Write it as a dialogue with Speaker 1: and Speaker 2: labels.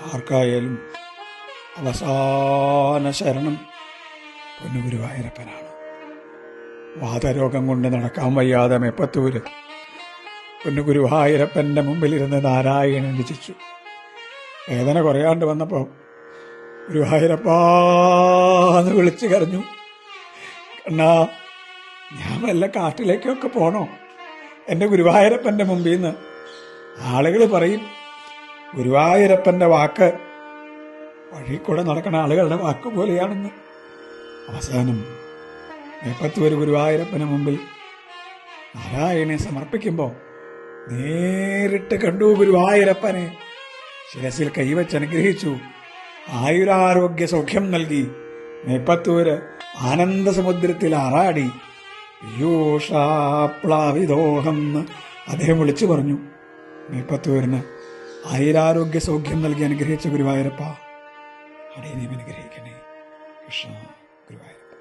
Speaker 1: ആർക്കായാലും അവസാന ശരണം പൊന്നുഗുരുവായൂരപ്പനാണ്. വാതരോഗം കൊണ്ട് നടക്കാൻ വയ്യാതെ മേപ്പത്തൂര് പൊന്നുഗുരുവായൂരപ്പൻ്റെ മുമ്പിലിരുന്ന് നാരായണൻ രചിച്ചു. വേദന കുറയാണ്ട് വന്നപ്പോൾ ഗുരുവായൂരപ്പാന്ന് വിളിച്ചു കരഞ്ഞു. കണ്ണാ, ഞാൻ വല്ല കാട്ടിലേക്കൊക്കെ പോണോ എൻ്റെ ഗുരുവായൂരപ്പൻ്റെ മുമ്പിൽ നിന്ന്? ആളുകൾ പറയും ഗുരുവായൂരപ്പൻ്റെ വാക്ക് വഴി കൂടെ നടക്കുന്ന ആളുകളുടെ വാക്ക് പോലെയാണെന്ന്. അവസാനം മേപ്പത്തൂർ ഗുരുവായൂരപ്പന് മുമ്പിൽ നാരായണനെ സമർപ്പിക്കുമ്പോൾ നേരിട്ട് കണ്ടു ഗുരുവായൂരപ്പനെ. ശിരസിൽ കൈവച്ച് അനുഗ്രഹിച്ചു. ആയുരാരോഗ്യ സൗഖ്യം നൽകി. മേപ്പത്തൂര് ആനന്ദസമുദ്രത്തിൽ ആറാടി. പീയൂഷാപ്ലാവിദോഹം എന്ന് അദ്ദേഹം വിളിച്ചു പറഞ്ഞു. മേപ്പത്തൂരിന് ആയുരാരോഗ്യ സൗഖ്യം നൽകി അനുഗ്രഹിച്ച ഗുരുവായൂരപ്പ, അടിയനെയും അനുഗ്രഹിക്കണേ. കൃഷ്ണ ഗുരുവായൂരപ്പ.